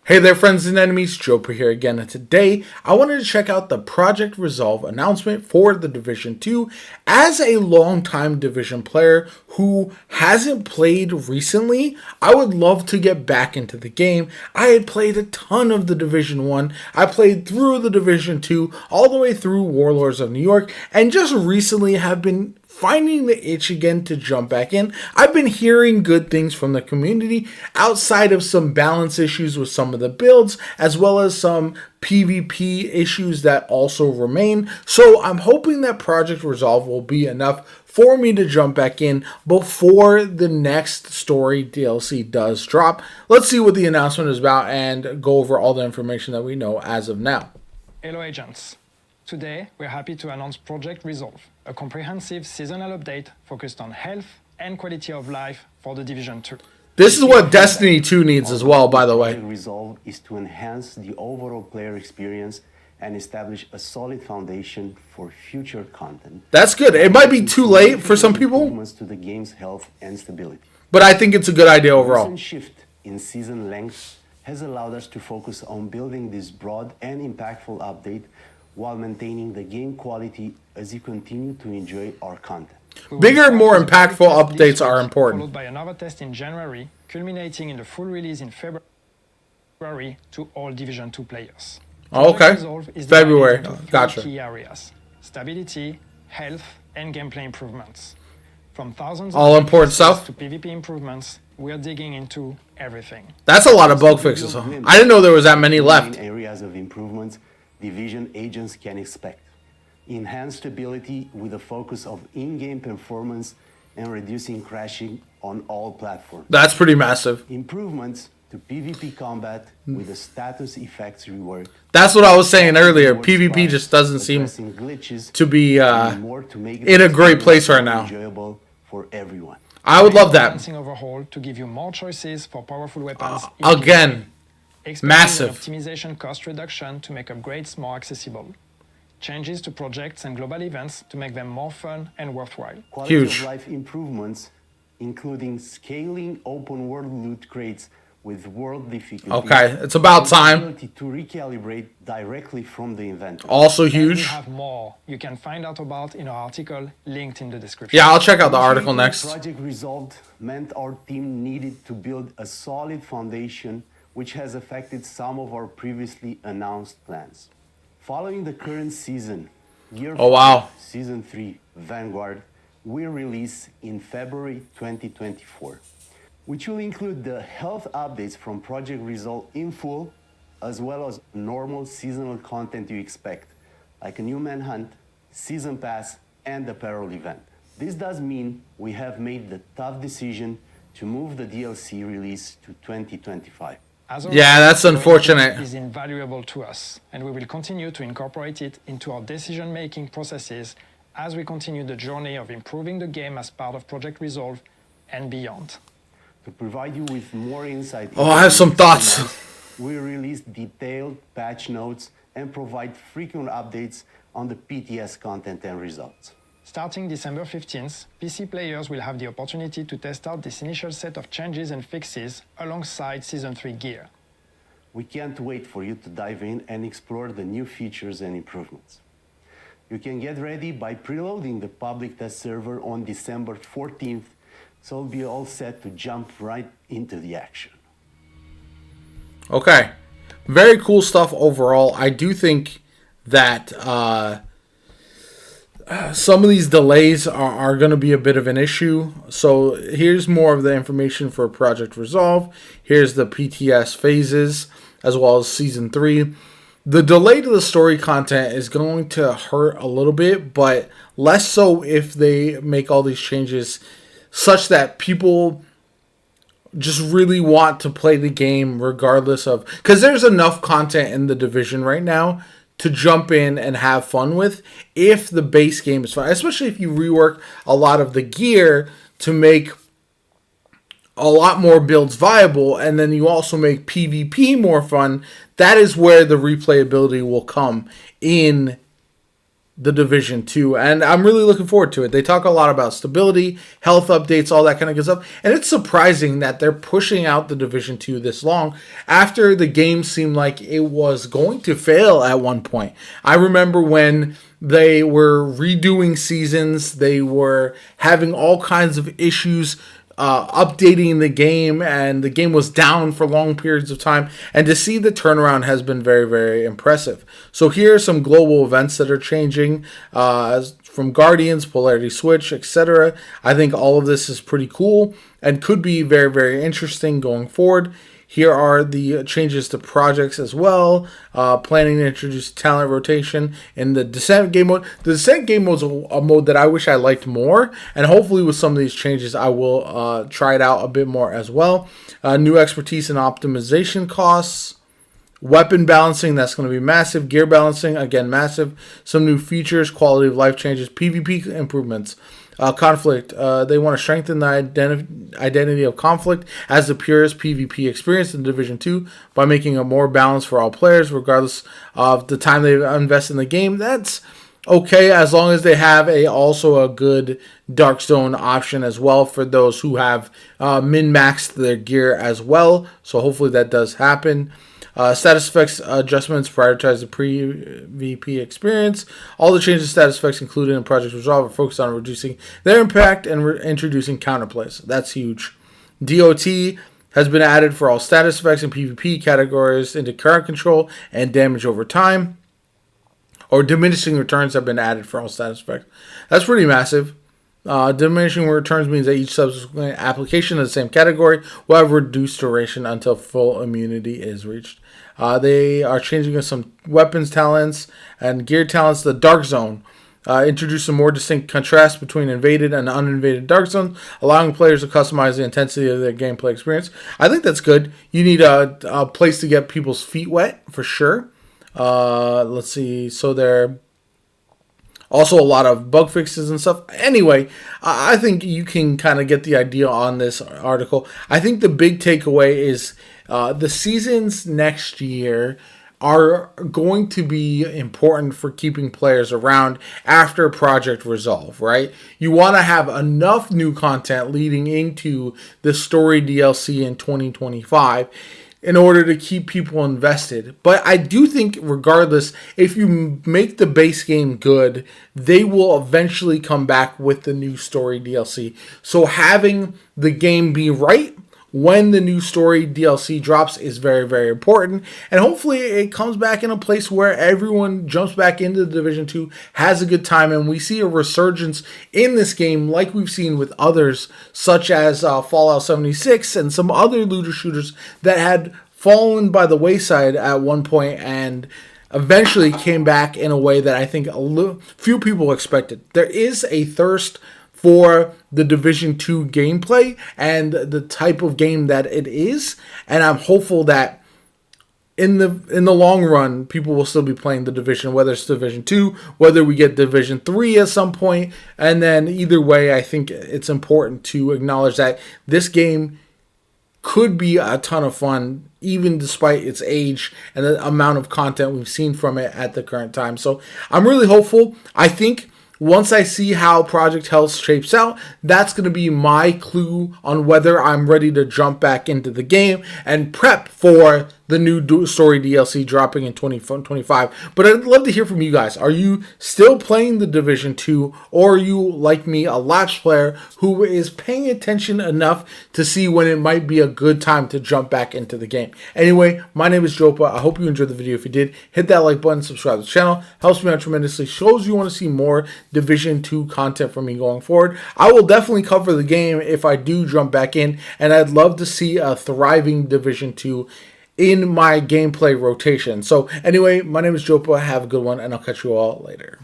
Hey there, friends and enemies, JoPa here again, and today I wanted to check out the Project Resolve announcement for the Division 2. As a longtime Division player who hasn't played recently, I would love to get back into the game. I had played a ton of the Division 1, I played through the Division 2, all the way through Warlords of New York, and just recently have been finding the itch again to jump back in. I've been hearing good things from the community outside of some balance issues with some of the builds, as well as some PvP issues that also remain. So I'm hoping that Project Resolve will be enough for me to jump back in before the next story DLC does drop. Let's see what the announcement is about and go over all the information that we know as of now. Hello agents. Today, we're happy to announce Project Resolve, a comprehensive seasonal update focused on health and quality of life for the Division 2. This is what Destiny 2 needs as well, by the way. Project Resolve is to enhance the overall player experience and establish a solid foundation for future content. That's good. It might be too late for some people, Improvements to the game's health and stability. but I think it's a good idea overall. The recent shift in season length has allowed us to focus on building this broad and impactful update while maintaining the game quality as you continue to enjoy our content. Bigger, more impactful updates are important. Followed by another test in January, culminating in the full release in February to all Division 2 players. Oh, okay. Resolve is February. divided into three Gotcha. key areas: stability, health, and gameplay improvements. From thousands All of important fixes stuff? to PvP improvements, we're digging into everything. That's a lot of bug fixes. I didn't know there was that many left. Main areas of improvements Division agents can expect. Enhanced stability with a focus of in-game performance and reducing crashing on all platforms. That's pretty massive. Improvements to PvP combat with a status effects rework. That's what I was saying earlier. PvP just doesn't seem Addressing glitches to be and more to make in a the great experience place right more now. enjoyable for everyone. I would love that. Balancing overhaul to give you more choices for powerful weapons. Again, Expanding massive. the optimization cost reduction to make upgrades more accessible. Changes to projects and global events to make them more fun and worthwhile. Quality Huge. of life improvements, including scaling open world loot crates with world difficulty. Okay, it's about and the time. ability to recalibrate directly from the inventory. Also And we huge. have more you can find out about in our article linked in the description. Yeah, I'll check out the article next. Project Resolved meant our team needed to build a solid foundation, which has affected some of our previously announced plans. Following the current season, Oh, wow. Season 3 Vanguard will release in February 2024, which will include the health updates from Project Resolve in full, as well as normal seasonal content you expect, like a new manhunt, season pass, and apparel event. This does mean we have made the tough decision to move the DLC release to 2025. As Yeah, always, that's your unfortunate. input is invaluable to us, and we will continue to incorporate it into our decision-making processes as we continue the journey of improving the game as part of Project Resolve and beyond. To provide you with more insight, Oh, I have some thoughts. We release detailed patch notes and provide frequent updates on the PTS content and results. Starting December 15th, PC players will have the opportunity to test out this initial set of changes and fixes alongside Season 3 gear. We can't wait for you to dive in and explore the new features and improvements. You can get ready by preloading the public test server on December 14th, so we'll be all set to jump right into the action. Okay. Very cool stuff overall. I do think that some of these delays are going to be a bit of an issue. So here's more of the information for Project Resolve. Here's the PTS phases as well as Season 3. The delay to the story content is going to hurt a little bit, but less so if they make all these changes such that people just really want to play the game regardless of... Because there's enough content in the Division right now to jump in and have fun with if the base game is fun. Especially if you rework a lot of the gear to make a lot more builds viable, and then you also make PvP more fun. That is where the replayability will come in the Division 2, and I'm really looking forward to it. They talk a lot about stability, health updates, all that kind of good stuff, and it's surprising that they're pushing out the Division 2 this long after the game seemed like it was going to fail at one point. I remember when they were redoing seasons, they were having all kinds of issues updating the game, and the game was down for long periods of time, and to see the turnaround has been very, very impressive. So here are some global events that are changing from Guardians, Polarity Switch, etc. I think all of this is pretty cool and could be very, very interesting going forward. Here are the changes to projects as well. Planning to introduce talent rotation in the Descent game mode. The Descent game mode is a mode that I wish I liked more, and hopefully with some of these changes I will try it out a bit more as well. New expertise and optimization costs. Weapon balancing, that's going to be massive. Gear balancing, again, massive. Some new features, quality of life changes, PvP improvements. Conflict, they want to strengthen the identity of conflict as the purest PvP experience in Division 2 by making it more balanced for all players, regardless of the time they invest in the game. That's okay, as long as they have also a good Darkstone option as well for those who have min-maxed their gear as well. So hopefully that does happen. Status effects adjustments prioritize the pre-VP experience. All the changes to status effects included in Project Resolve are focused on reducing their impact and introducing counterplays. That's huge. DOT has been added for all status effects and PvP categories into current control and damage over time. Or diminishing returns have been added for all status effects. That's pretty massive. Diminishing returns means that each subsequent application of the same category will have reduced duration until full immunity is reached. They are changing some weapons talents and gear talents. The Dark Zone introduce a more distinct contrast between invaded and uninvaded Dark Zones, allowing players to customize the intensity of their gameplay experience. I think that's good. You need a place to get people's feet wet, for sure. Let's see. So they're also a lot of bug fixes and stuff. Anyway, I think you can kind of get the idea on this article. I think the big takeaway is the seasons next year are going to be important for keeping players around after Project Resolve, right? You want to have enough new content leading into the story DLC in 2025 in order to keep people invested. But I do think regardless, if you make the base game good, they will eventually come back with the new story DLC. So having the game be right when the new story DLC drops is very, very important. And hopefully it comes back in a place where everyone jumps back into the Division 2, has a good time, and we see a resurgence in this game like we've seen with others, such as Fallout 76 and some other looter shooters that had fallen by the wayside at one point and eventually came back in a way that I think few people expected. There is a thirst for the Division 2 gameplay and the type of game that it is, and I'm hopeful that in the long run, people will still be playing the Division, whether it's Division 2, whether we get Division 3 at some point, and then either way, I think it's important to acknowledge that this game could be a ton of fun, even despite its age and the amount of content we've seen from it at the current time. So I'm really hopeful. I think once I see how Project Health shapes out, that's going to be my clue on whether I'm ready to jump back into the game and prep for the new story DLC dropping in 2025. But I'd love to hear from you guys. Are you still playing the Division 2, or are you, like me, a lapsed player who is paying attention enough to see when it might be a good time to jump back into the game? Anyway, my name is Jopa. I hope you enjoyed the video. If you did, hit that like button, subscribe to the channel. Helps me out tremendously. Shows you want to see more Division 2 content from me going forward. I will definitely cover the game if I do jump back in, and I'd love to see a thriving Division 2 in my gameplay rotation. So anyway, my name is Jopa. Have a good one, and I'll catch you all later.